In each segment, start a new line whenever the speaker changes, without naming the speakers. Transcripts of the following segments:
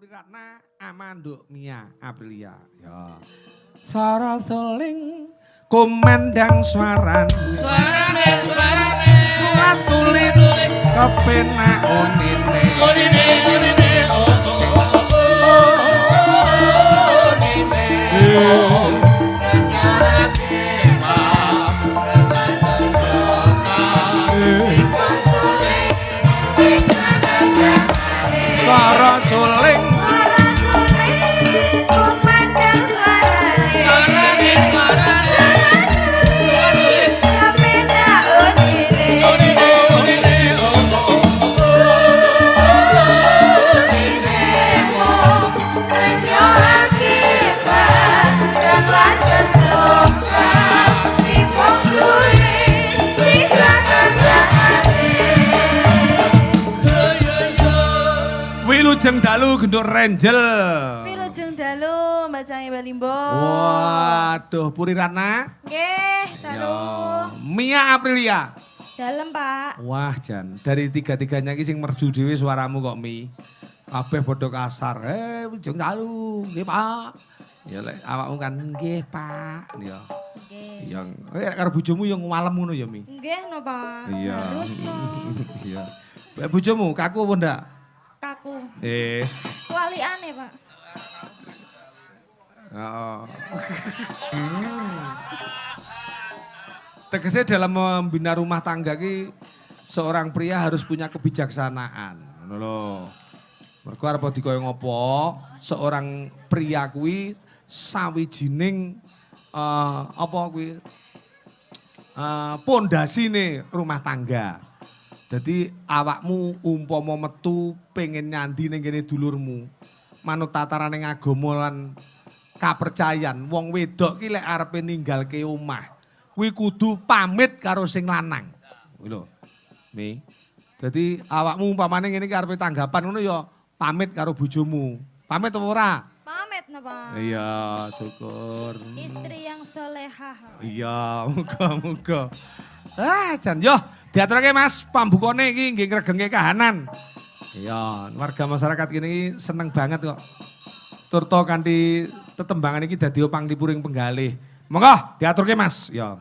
Ratna Amanduk Mia Aprilia. Ya. Sara suling kumandang suarane. Suarane. Bunga tulit kepenak unine. Unine Sara suling kumandang suarane. Kepenak unine. Wilujeng dalu genduk renjel.
Wilujeng dalu mbacangi Balimbo.
Waduh, Puri Ratna.
Nggih, dalu.
Mia Aprilia.
Dalem, Pak.
Wah, Jan, dari tiga-tiganya iki sing merju dhewe suaramu kok Mi. Kabeh padha kasar. Wilujeng dalu, nggih, Pak. Ya lek awakmu kan nggih, Pak. Ya.
Nggih.
Yang karo bojomu yang ngalem ngono ya, Mi.
Nggih napa?
Iya.
Terus no.
Iya. Mbak bojomu kaku apa ndak?
Kaku.
Walikane,
Pak.
Oh. Tegese dalam membina rumah tangga ki seorang pria harus punya kebijaksanaan. Ngono lho. Mergo arep dikoyo ngopo, seorang pria kuwi sawijining apa kuwi pondasine rumah tangga. Jadi awakmu umpama metu pengen nyandi ning kene dulurmu. Manut tataran agama lan kapercayan, wong wedok ki lek arepe ninggalke omah, kuwi kudu pamit karo sing lanang. Kuwi lho. Mi. Dadi awakmu umpamane ngene iki arepe tanggapan ngono ya pamit karo bojomu. Pamit apa ora?
Pamit napa?
Iya, syukur.
Istri yang solehah.
Iya, muga-muga. Jan yo diaturake Mas pambukane iki nggih ngregenge kahanan. Iya, warga masyarakat kene seneng banget kok. Turta kanthi tetembangan iki dadi panglipuring penggalih. Monggo diaturke Mas. Ya.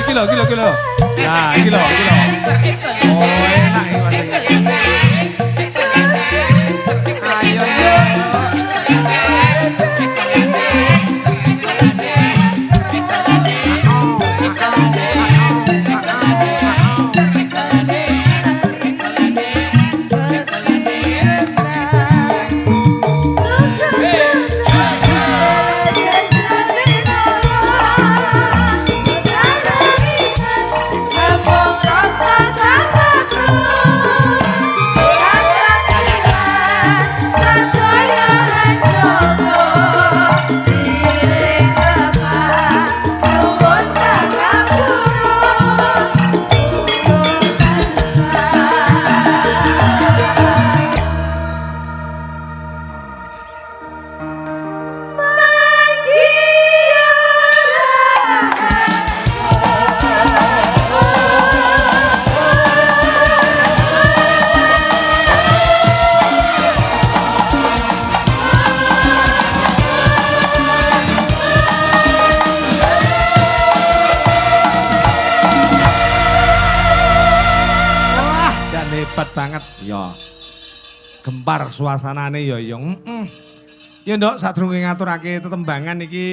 iki lho. Nah, iki lho. Oh, enak iki Mas. Ayo yo. Hebat banget ya. Gempar suasanane ya. Ya ndok sadurunge ngaturake tetembangan iki